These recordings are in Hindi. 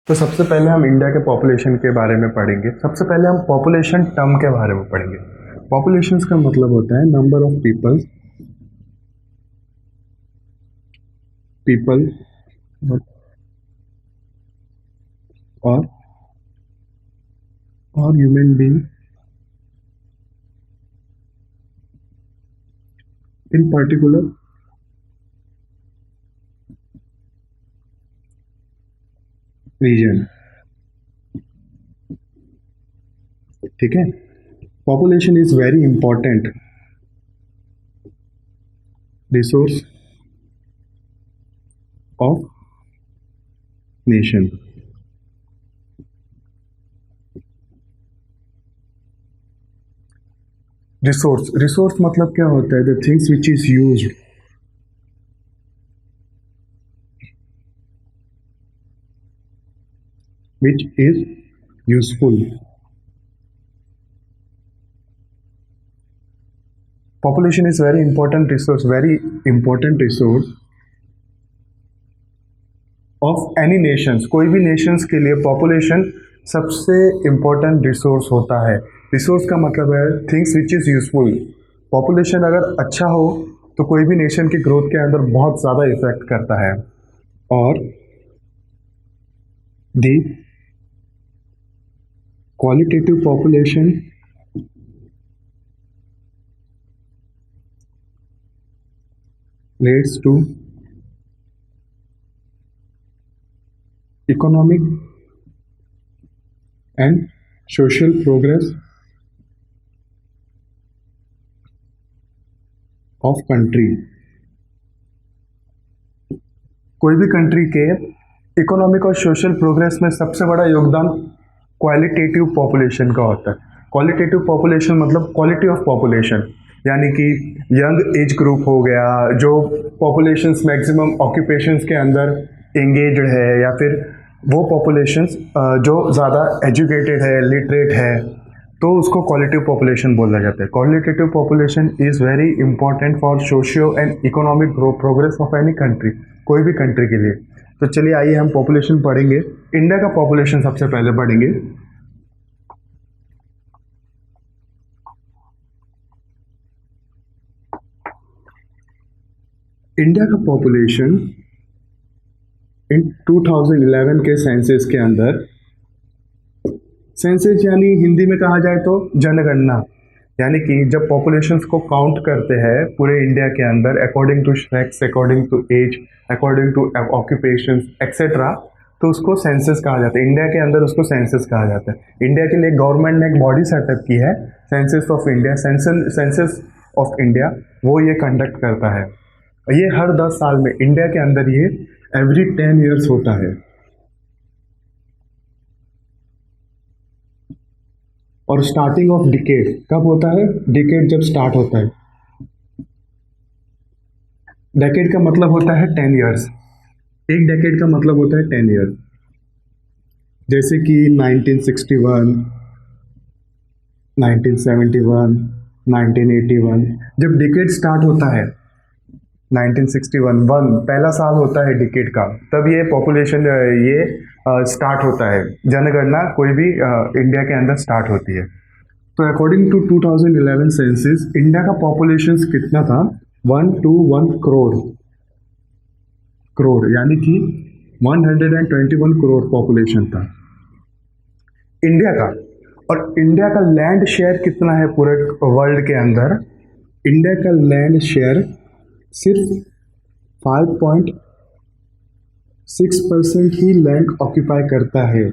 तो सबसे पहले हम इंडिया के पॉपुलेशन के बारे में पढ़ेंगे। सबसे पहले हम पॉपुलेशन टर्म के बारे में पढ़ेंगे। पॉपुलेशन का मतलब होता है नंबर ऑफ पीपल और human being in particular region. ठीक है, population is very important resource of nation. Resource मतलब क्या होता है? The things which is used which is useful. Population is very important resource of any nations। कोई भी nations के लिए population सबसे important resource होता है। रिसोर्स का मतलब है things which is useful. Population अगर अच्छा हो तो कोई भी नेशन की ग्रोथ के अंदर बहुत ज़्यादा इफेक्ट करता है। और दी qualitative population leads to economic and social progress of country। कोई भी कंट्री के इकोनॉमिक और सोशल प्रोग्रेस में सबसे बड़ा योगदान क्वालिटेटिव पॉपुलेशन का होता है। क्वालिटेटिव पॉपुलेशन मतलब क्वालिटी ऑफ पॉपुलेशन, यानी कि यंग एज ग्रुप हो गया, जो पॉपुलेशंस मैक्सिमम ऑक्यूपेशंस के अंदर एंगेज्ड है, या फिर वो पॉपुलेशंस जो ज़्यादा एजुकेटेड है, लिटरेट है, तो उसको क्वालिटेटिव पॉपुलेशन बोला जाता है। Qualitative population is very important for socio and economic progress of any country, कोई भी कंट्री के लिए। तो चलिए आइए हम पॉपुलेशन पढ़ेंगे। इंडिया का पॉपुलेशन सबसे पहले पढ़ेंगे। इंडिया का पॉपुलेशन इन 2011 के सेंसस के अंदर, सेंसस यानी हिंदी में कहा जाए तो जनगणना, यानी कि जब पॉपुलेशंस को काउंट करते हैं पूरे इंडिया के अंदर according to sex, according to age, according to occupation etcetera, तो उसको सेंसस कहा जाता है। इंडिया के अंदर उसको सेंसस कहा जाता है। इंडिया के लिए गवर्नमेंट ने एक बॉडी सेटअप की है, census of India. Census of India वो ये कंडक्ट करता है। ये हर 10 साल में इंडिया के अंदर ये एवरी 10 ईयर्स होता है। और स्टार्टिंग ऑफ डिकेड कब होता है? डिकेड जब स्टार्ट होता है। डेकेड का मतलब होता है 10 ईयर्स। एक डेकेड का मतलब होता है 10 ईयर्स। जैसे कि 1961, 1971, 1981, जब डिकेड स्टार्ट होता है 1961 पहला साल होता है डिकेड का, तब ये पॉपुलेशन ये स्टार्ट होता है, जनगणना कोई भी इंडिया के अंदर स्टार्ट होती है। तो अकॉर्डिंग टू 2011 सेंसस इंडिया का पॉपुलेशन कितना था? 121 करोड़, यानी कि 121 करोड़ पॉपुलेशन था इंडिया का। और इंडिया का लैंड शेयर कितना है पूरे वर्ल्ड के अंदर? इंडिया का लैंड शेयर सिर्फ 5.6% ही लैंड ऑक्यूपाई करता है।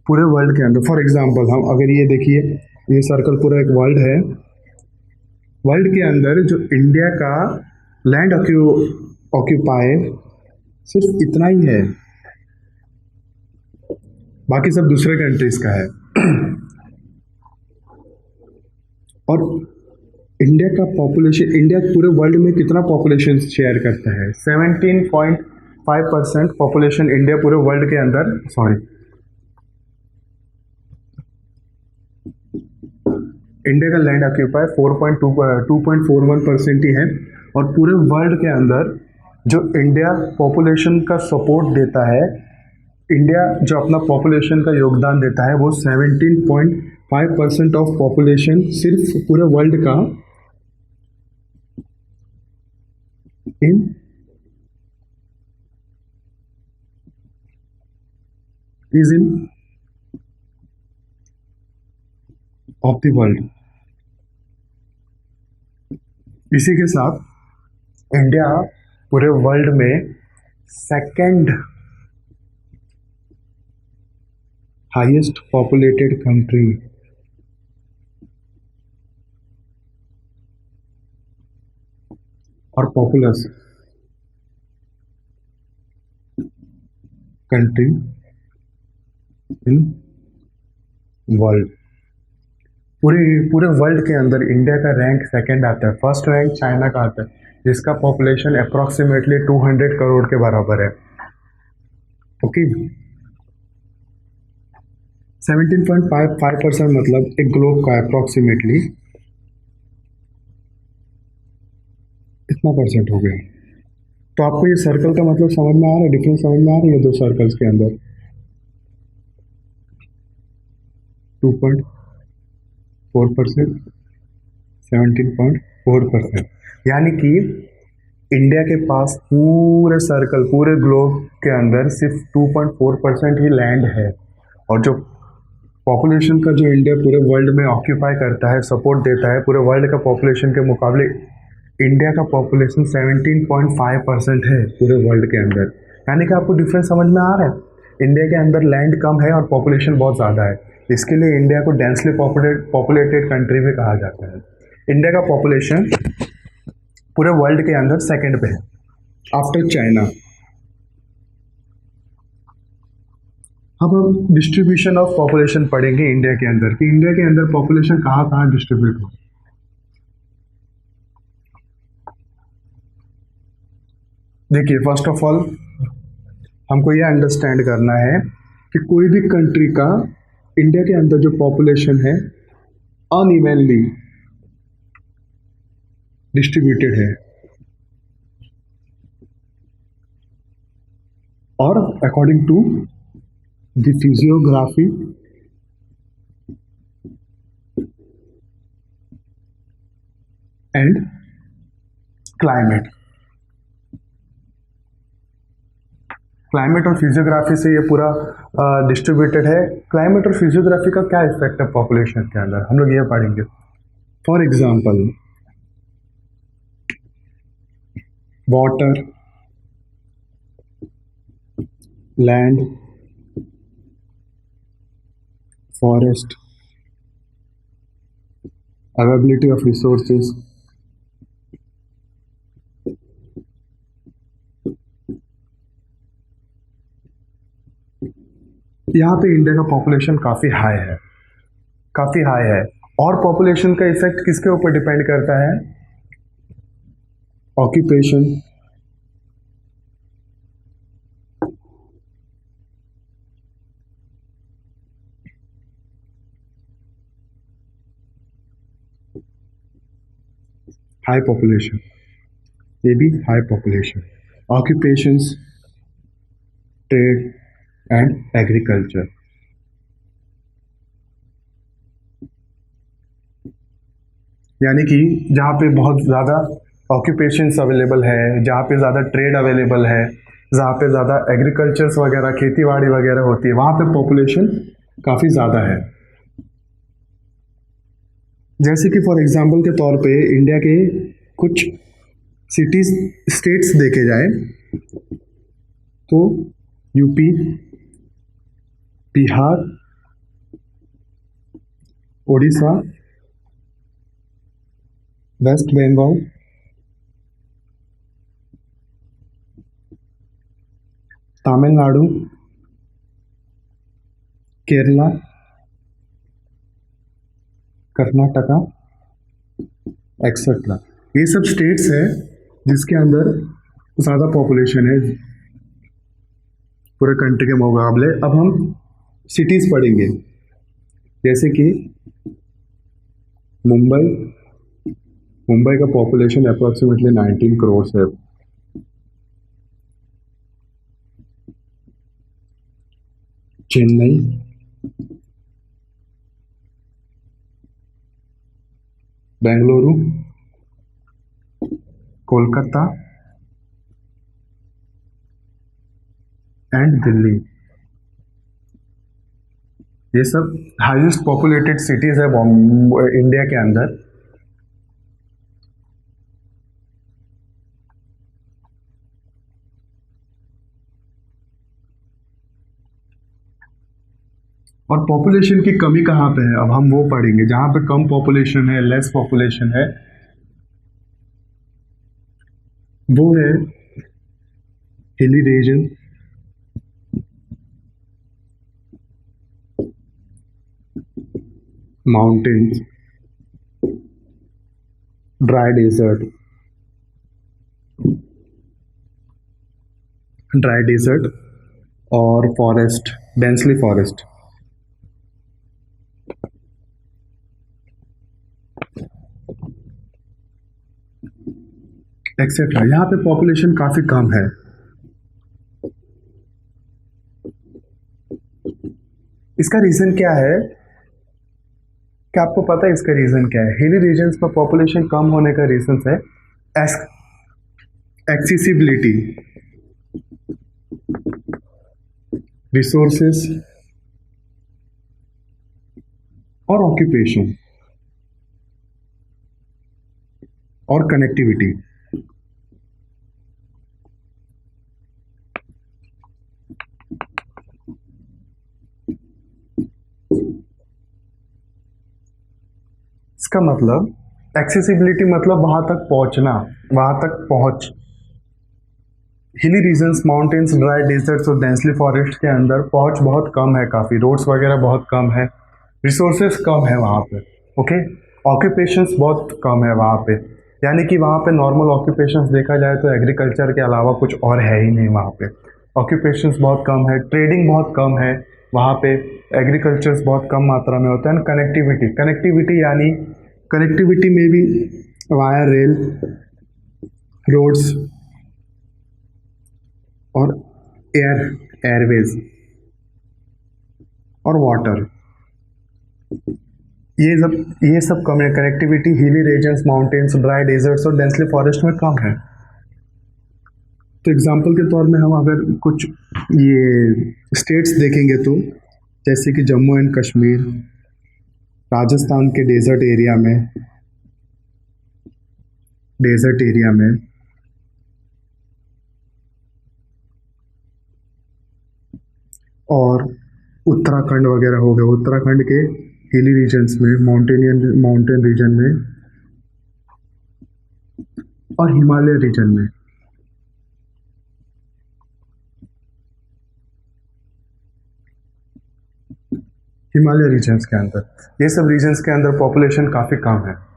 पूरे वर्ल्ड के अंदर। फॉर एग्जांपल हम अगर ये देखिए, ये सर्कल पूरा एक वर्ल्ड है। वर्ल्ड के अंदर जो इंडिया का लैंड ऑक्यूपाई सिर्फ इतना ही है, बाकी सब दूसरे कंट्रीज का है। और इंडिया का पॉपुलेशन, इंडिया पूरे वर्ल्ड में कितना पॉपुलेशन शेयर करता है? 17.5% पॉपुलेशन इंडिया पूरे वर्ल्ड के अंदर, इंडिया का लैंड ऑक्यूपाई 2.41% ही है। और पूरे वर्ल्ड के अंदर जो इंडिया पॉपुलेशन का सपोर्ट देता है, इंडिया जो अपना पॉपुलेशन का योगदान देता है, वो 17.5% ऑफ पॉपुलेशन सिर्फ पूरे वर्ल्ड का in is in of the world. इसी के साथ इंडिया पूरे वर्ल्ड में सेकंड हाईएस्ट पॉपुलेटेड कंट्री और पॉपुलस कंट्री इन वर्ल्ड। पूरे पूरे वर्ल्ड के अंदर इंडिया का रैंक सेकंड आता है। फर्स्ट रैंक चाइना का आता है, जिसका पॉपुलेशन अप्रॉक्सीमेटली 200 करोड़ के बराबर है। ओके, 17.55% मतलब एक ग्लोब का अप्रॉक्सीमेटली इतना परसेंट हो गया। तो आपको ये सर्कल का मतलब समझ में आ रहा है, डिफरेंस समझ में आ रही है दो सर्कल्स के अंदर। 2.4%, 17.4%, यानी कि इंडिया के पास पूरे सर्कल, पूरे ग्लोब के अंदर सिर्फ 2.4% ही लैंड है। और जो पॉपुलेशन का जो इंडिया पूरे वर्ल्ड में ऑक्यूपाई करता है, सपोर्ट देता है, पूरे वर्ल्ड का पॉपुलेशन के मुकाबले इंडिया का पॉपुलेशन 17.5% है पूरे वर्ल्ड के अंदर। यानी कि आपको डिफरेंस समझ में आ रहा है, इंडिया के अंदर लैंड कम है और पॉपुलेशन बहुत ज़्यादा है। इसके लिए इंडिया को डेंसली पॉपुलेटेड कंट्री भी कहा जाता है। इंडिया का पॉपुलेशन पूरे वर्ल्ड के अंदर सेकंड पे है आफ्टर चाइना। अब हम डिस्ट्रीब्यूशन ऑफ पॉपुलेशन पढ़ेंगे इंडिया के अंदर, कि इंडिया के अंदर पॉपुलेशन कहाँ कहाँ डिस्ट्रीब्यूट हो। देखिए, फर्स्ट ऑफ ऑल हमको ये अंडरस्टैंड करना है कि कोई भी कंट्री का इंडिया के अंदर जो पॉपुलेशन है अनइवनली डिस्ट्रीब्यूटेड है, और according to the physiography and climate. Climate और फिजियोग्राफी से ये पूरा डिस्ट्रीब्यूटेड है। क्लाइमेट और फिजियोग्राफी का क्या इफेक्ट है पॉपुलेशन के अंदर, हम लोग ये पढ़ेंगे। For example, water, land, forest, availability of resources, यहाँ पे इंडिया का पॉपुलेशन काफ़ी हाई है, काफ़ी हाई है। और पॉपुलेशन का इफेक्ट किसके ऊपर डिपेंड करता है? ऑक्यूपेशन, हाई पॉपुलेशन, ये भी high population, occupations, trade and agriculture. यानी कि जहाँ पे बहुत ज़्यादा ऑक्यूपेशंस अवेलेबल है, जहाँ पे ज़्यादा ट्रेड अवेलेबल है, जहाँ पे ज़्यादा एग्रीकल्चर्स वगैरह, खेतीबाड़ी वगैरह होती है, वहाँ पे पॉपुलेशन काफ़ी ज़्यादा है। जैसे कि फॉर एग्जांपल के तौर पे इंडिया के कुछ सिटीज, स्टेट्स देखे जाए तो UP, Bihar, Orissa, west Bengal, Tamil Nadu, Kerala, Karnataka etcetera, ये सब स्टेट्स हैं जिसके अंदर ज़्यादा पॉपुलेशन है पूरे कंट्री के मुकाबले। अब हम सिटीज़ पढ़ेंगे, जैसे कि मुंबई मुंबई का पॉपुलेशन अप्रोक्सीमेटली 19 करोड़ है। चेन्नई, बेंगलुरु, कोलकाता एंड दिल्ली, ये सब हाईएस्ट पॉपुलेटेड सिटीज है इंडिया के अंदर। और पॉपुलेशन की कमी कहाँ पे है, अब हम वो पढ़ेंगे। जहाँ पे कम पॉपुलेशन है, लेस पॉपुलेशन है, वो है hilly region, mountains, dry desert और फॉरेस्ट, डेंसली फॉरेस्ट। एक्सेट्रा। यहाँ पे पॉपुलेशन काफी कम है। इसका रीजन क्या है? क्या आपको पता है इसका रीजन क्या है? हिली रीजन्स पर पॉपुलेशन कम होने का रीजन है एक्सेसिबिलिटी, रिसोर्सेस और ऑक्यूपेशन और कनेक्टिविटी। इसका मतलब एक्सेसिबिलिटी मतलब वहां तक पहुंचना, वहां तक पहुंच। Hilly regions, mountains, dry deserts और डेंसली फॉरेस्ट के अंदर पहुंच बहुत कम है, काफ़ी रोड्स वगैरह बहुत कम है, रिसोर्सेज कम है वहाँ पे। ओके, ऑक्यूपेशंस बहुत कम है वहाँ पे, यानी कि वहाँ पे नॉर्मल ऑक्यूपेशंस देखा जाए तो एग्रीकल्चर के अलावा कुछ और है ही नहीं वहाँ पे। ऑक्यूपेशंस बहुत कम है, ट्रेडिंग बहुत कम है वहाँ पे, एग्रीकल्चर्स बहुत कम मात्रा में होता है। कनेक्टिविटी, कनेक्टिविटी यानी कनेक्टिविटी में भी वाया रेल, रोड्स और एयरवेज और वाटर, ये सब कम है। Connectivity hilly regions, mountains, dry deserts और डेंसली फॉरेस्ट में कम है। तो एग्जांपल के तौर में हम अगर कुछ ये स्टेट्स देखेंगे तो जैसे कि जम्मू एंड कश्मीर, राजस्थान के डेजर्ट एरिया में और उत्तराखंड वगैरह हो गया, उत्तराखंड के हिली रीजन्स में, माउंटेन रीजन में और हिमालय रीजन में। हिमालय रीजन्स के अंदर, ये सब रीजन्स के अंदर पॉपुलेशन काफ़ी कम है।